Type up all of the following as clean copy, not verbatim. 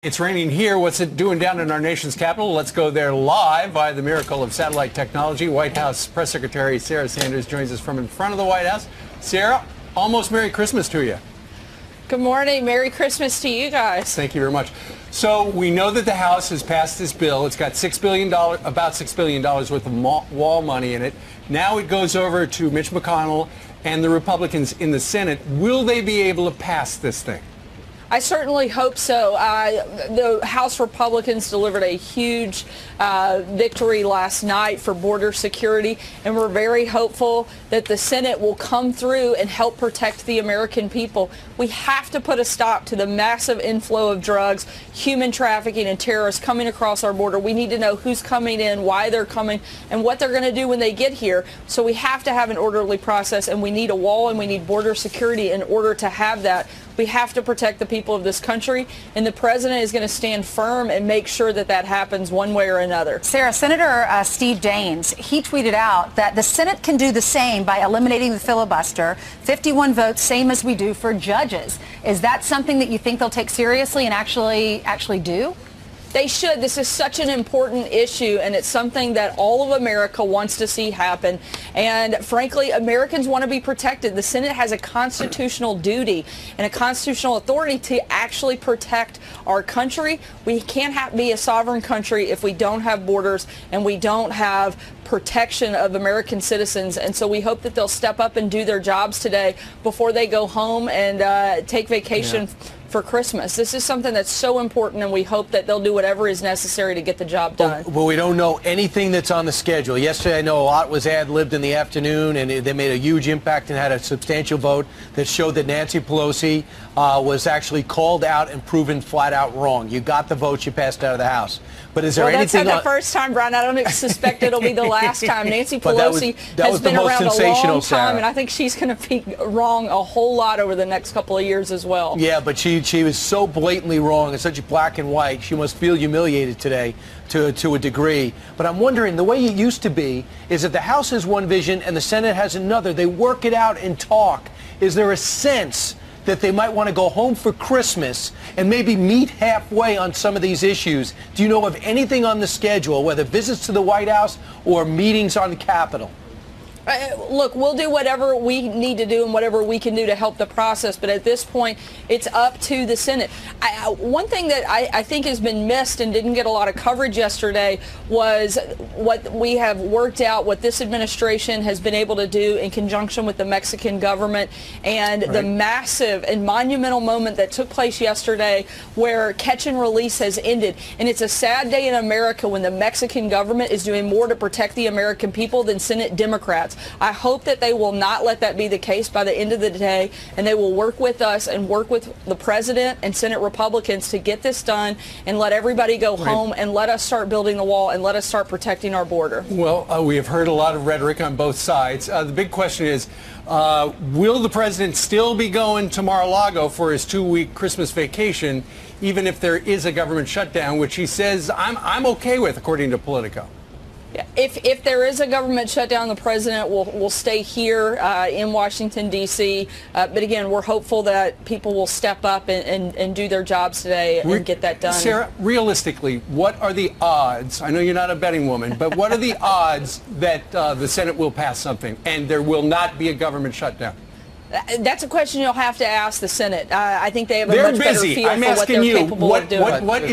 It's raining here. What's it doing down in our nation's capital? Let's go there live by the miracle of satellite technology. White House Press Secretary Sarah Sanders joins us from in front of the White House. Sarah, almost Merry Christmas to you. Good morning. Merry Christmas to you guys. Thank you very much. So we know that the House has passed this bill. It's got $6 billion, about $6 billion worth of wall money in it. Now it goes over to Mitch McConnell and the Republicans in the Senate. Will they be able to pass this thing? I certainly hope so. The House Republicans delivered a huge victory last night for border security, and we're very hopeful that the Senate will come through and help protect the American people. We have to put a stop to the massive inflow of drugs, human trafficking, and terrorists coming across our border. We need to know who's coming in, why they're coming, and what they're going to do when they get here. So we have to have an orderly process, and we need a wall and we need border security in order to have that. We have to protect the people of this country, and the president is going to stand firm and make sure that that happens one way or another. Sarah, Senator Steve Daines, he tweeted out that the Senate can do the same by eliminating the filibuster, 51 votes, same as we do for judges. Is that something that you think they'll take seriously and actually do? They should. This is such an important issue, and it's something that all of America wants to see happen. And frankly, Americans want to be protected. The Senate has a constitutional duty and a constitutional authority to actually protect our country. We can't be a sovereign country if we don't have borders and we don't have protection of American citizens. And so we hope that they'll step up and do their jobs today before they go home and take vacation for Christmas. This is something that's so important, and we hope that they'll do whatever is necessary to get the job done. Well, we don't know anything that's on the schedule. Yesterday, I know a lot was ad-libbed in the afternoon, and they made a huge impact and had a substantial vote that showed that Nancy Pelosi was actually called out and proven flat out wrong. You got the vote, you passed out of the House. But is there anything? That's not the first time, Brian. I don't suspect it'll be the last time. Nancy Pelosi has been around a long time, and I think she's going to be wrong a whole lot over the next couple of years as well. Yeah, but she was so blatantly wrong and such black and white. She must feel humiliated today to a degree. But I'm wondering, the way it used to be is that the House has one vision and the Senate has another. They work it out and talk. Is there a sense that they might want to go home for Christmas and maybe meet halfway on some of these issues? Do you know of anything on the schedule, whether visits to the White House or meetings on the Capitol? Look, we'll do whatever we need to do and whatever we can do to help the process, but at this point, it's up to the Senate. One thing that I think has been missed and didn't get a lot of coverage yesterday was what we have worked out, what this administration has been able to do in conjunction with the Mexican government, and the massive and monumental moment that took place yesterday where catch and release has ended. And it's a sad day in America when the Mexican government is doing more to protect the American people than Senate Democrats. I hope that they will not let that be the case by the end of the day, and they will work with us and work with the president and Senate Republicans to get this done and let everybody go home and let us start building the wall and let us start protecting our border. Well, we have heard a lot of rhetoric on both sides. The big question is, will the president still be going to Mar-a-Lago for his 2-week Christmas vacation, even if there is a government shutdown, which he says I'm okay with, according to Politico? If there is a government shutdown, the president will stay here in Washington, D.C. But again, we're hopeful that people will step up and do their jobs today and get that done. Sarah, realistically, what are the odds? I know you're not a betting woman, but what are the odds that the Senate will pass something and there will not be a government shutdown? That's a question you'll have to ask the Senate. I think they have a much better feel for what they're capable of doing. What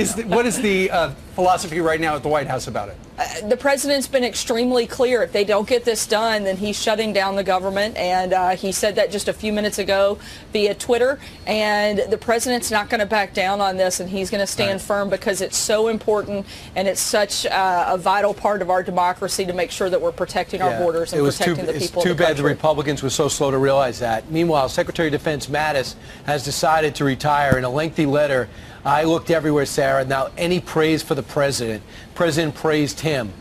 is the philosophy right now at the White House about it? The president's been extremely clear. If they don't get this done, then he's shutting down the government, and he said that just a few minutes ago via Twitter. And the president's not going to back down on this, and he's going to stand firm because it's so important and it's such a vital part of our democracy to make sure that we're protecting our borders and protecting the people of the country. It's too bad the Republicans were so slow to realize that. Meanwhile, Secretary of Defense Mattis has decided to retire. In a lengthy letter, I looked everywhere, Sarah. Now, any praise for the president. President praised him.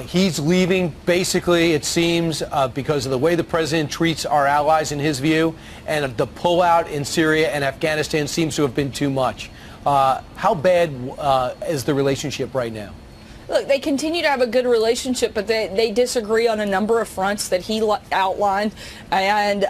He's leaving, basically, it seems, because of the way the president treats our allies, in his view, and the pullout in Syria and Afghanistan seems to have been too much. How bad is the relationship right now? Look, they continue to have a good relationship, but they disagree on a number of fronts that he outlined. And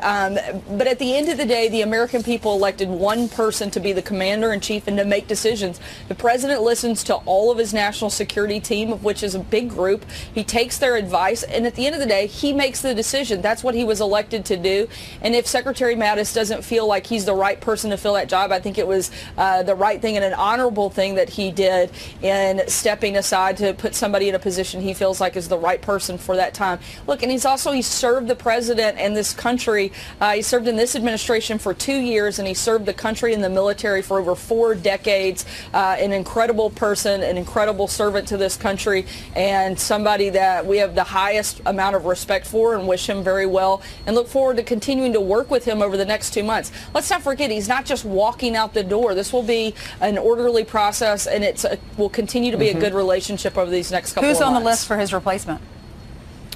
but at the end of the day, the American people elected one person to be the commander-in-chief and to make decisions. The president listens to all of his national security team, of which is a big group. He takes their advice, and at the end of the day, he makes the decision. That's what he was elected to do. And if Secretary Mattis doesn't feel like he's the right person to fill that job, I think it was the right thing and an honorable thing that he did in stepping aside to put somebody in a position he feels like is the right person for that time. Look, and he served the president and this country. He served in this administration for 2 years, and he served the country and the military for over 4 decades. An incredible person, an incredible servant to this country, and somebody that we have the highest amount of respect for, and wish him very well and look forward to continuing to work with him over the next 2 months. Let's not forget, he's not just walking out the door. This will be an orderly process, and will continue to be a good relationship over these next couple of months. Who's on the list for his replacement?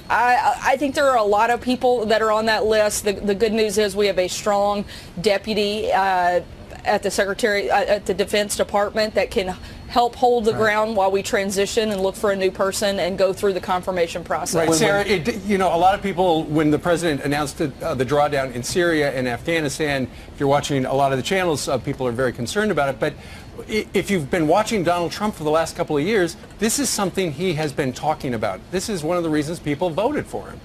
I think there are a lot of people that are on that list. The good news is we have a strong deputy at the Defense Department that can help hold the ground while we transition and look for a new person and go through the confirmation process. Right, Sarah, a lot of people, when the president announced the drawdown in Syria and Afghanistan, if you're watching a lot of the channels, people are very concerned about it. But if you've been watching Donald Trump for the last couple of years, this is something he has been talking about. This is one of the reasons people voted for him.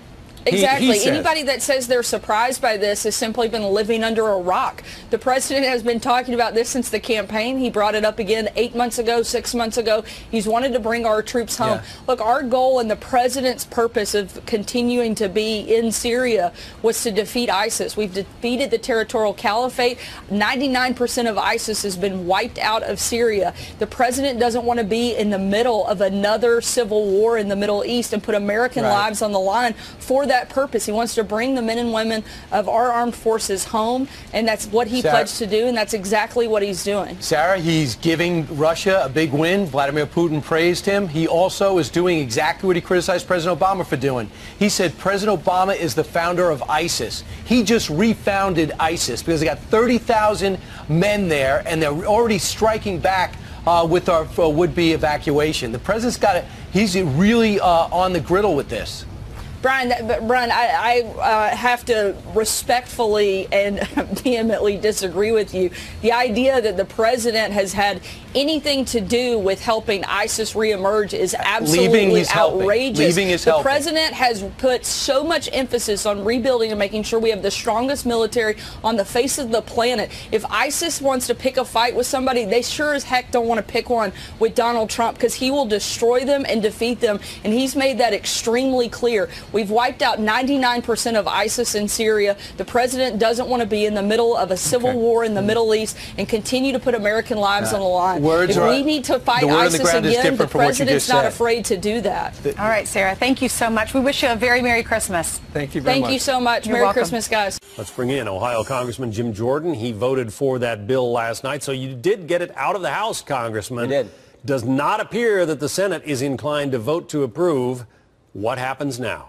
Exactly. Anybody that says they're surprised by this has simply been living under a rock. The president has been talking about this since the campaign. He brought it up again 8 months ago, 6 months ago. He's wanted to bring our troops home. Yeah. Look, our goal and the president's purpose of continuing to be in Syria was to defeat ISIS. We've defeated the territorial caliphate. 99% of ISIS has been wiped out of Syria. The president doesn't want to be in the middle of another civil war in the Middle East and put American lives on the line for that purpose. He wants to bring the men and women of our armed forces home, and that's what he pledged to do, and that's exactly what he's doing. Sarah, he's giving Russia a big win. Vladimir Putin praised him. He also is doing exactly what he criticized President Obama for doing. He said President Obama is the founder of ISIS. He just refounded ISIS because they got 30,000 men there, and they're already striking back with our would-be evacuation. The president's he's really on the griddle with this. Brian, I have to respectfully and vehemently disagree with you. The idea that the president has had anything to do with helping ISIS reemerge is absolutely outrageous. The president has put so much emphasis on rebuilding and making sure we have the strongest military on the face of the planet. If ISIS wants to pick a fight with somebody, they sure as heck don't want to pick one with Donald Trump, because he will destroy them and defeat them, and he's made that extremely clear. We've wiped out 99% of ISIS in Syria. The president doesn't want to be in the middle of a civil war in the Middle East and continue to put American lives on the line. If we need to fight ISIS again, the president's not afraid to do that. All right, Sarah, thank you so much. We wish you a very Merry Christmas. Thank you very much. Thank you so much. Merry Christmas, guys. Let's bring in Ohio Congressman Jim Jordan. He voted for that bill last night, so you did get it out of the House, Congressman. I did. Does not appear that the Senate is inclined to vote to approve. What happens now?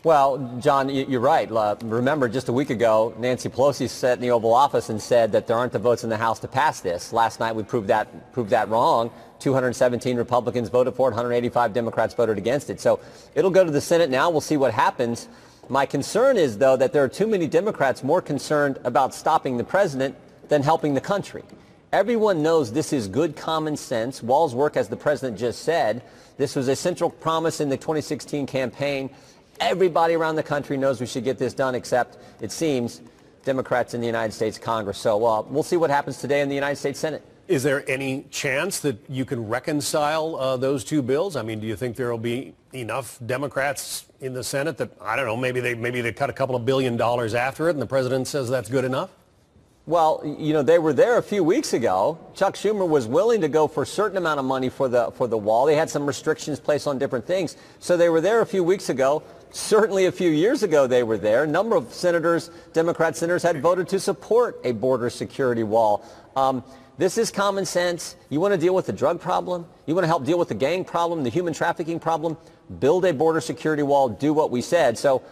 Well, John, you're right. Remember, just a week ago, Nancy Pelosi sat in the Oval Office and said that there aren't the votes in the House to pass this. Last night, we proved that wrong. 217 Republicans voted for it, 185 Democrats voted against it. So it'll go to the Senate now. We'll see what happens. My concern is, though, that there are too many Democrats more concerned about stopping the president than helping the country. Everyone knows this is good common sense. Walls work, as the president just said. This was a central promise in the 2016 campaign. Everybody around the country knows we should get this done, except, it seems, Democrats in the United States Congress. So we'll see what happens today in the United States Senate. Is there any chance that you can reconcile those two bills? I mean, do you think there will be enough Democrats in the Senate that, I don't know, maybe they cut a couple of $1 billion after it and the president says that's good enough? Well, they were there a few weeks ago. Chuck Schumer was willing to go for a certain amount of money for the wall. They had some restrictions placed on different things. So they were there a few weeks ago. Certainly a few years ago they were there. A number of senators, Democrat senators, had voted to support a border security wall. This is common sense. You want to deal with the drug problem? You want to help deal with the gang problem, the human trafficking problem? Build a border security wall. Do what we said. So,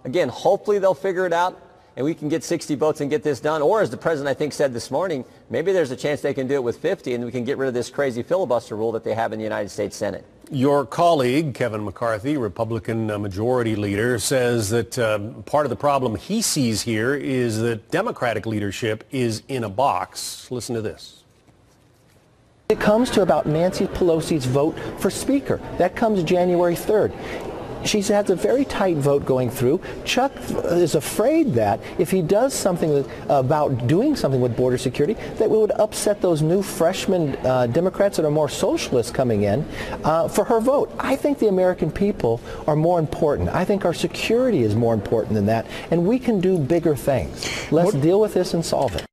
again, hopefully they'll figure it out and we can get 60 votes and get this done. Or, as the president, I think, said this morning, maybe there's a chance they can do it with 50 and we can get rid of this crazy filibuster rule that they have in the United States Senate. Your colleague, Kevin McCarthy, Republican Majority Leader, says that part of the problem he sees here is that Democratic leadership is in a box. Listen to this. It comes to about Nancy Pelosi's vote for Speaker. That comes January 3rd. She has a very tight vote going through. Chuck is afraid that if he does something about doing something with border security, that we would upset those new freshman Democrats that are more socialist coming in for her vote. I think the American people are more important. I think our security is more important than that, and we can do bigger things. Let's deal with this and solve it.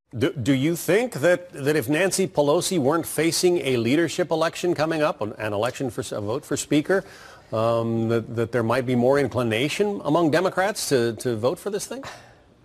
Do you think that if Nancy Pelosi weren't facing a leadership election coming up, an election for a vote for Speaker, that there might be more inclination among Democrats to vote for this thing?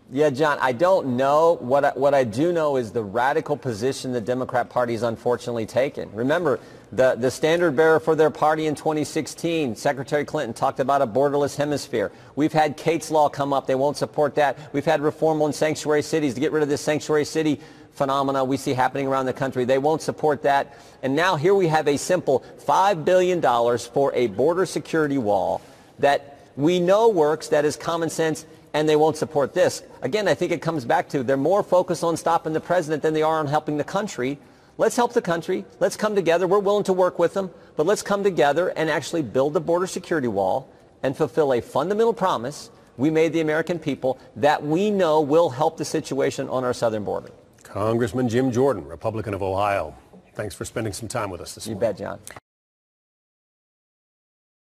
Yeah, John, I don't know. What I do know is the radical position the Democrat Party has unfortunately taken. Remember, the standard bearer for their party in 2016, Secretary Clinton, talked about a borderless hemisphere. We've had Kate's Law come up. They won't support that. We've had reform on sanctuary cities to get rid of this sanctuary city phenomena we see happening around the country. They won't support that. And now here we have a simple $5 billion for a border security wall that we know works, that is common sense, and they won't support this. Again, I think it comes back to they're more focused on stopping the president than they are on helping the country. Let's help the country. Let's come together. We're willing to work with them, but let's come together and actually build the border security wall and fulfill a fundamental promise we made the American people that we know will help the situation on our southern border. Congressman Jim Jordan, Republican of Ohio. Thanks for spending some time with us this morning. You bet, John.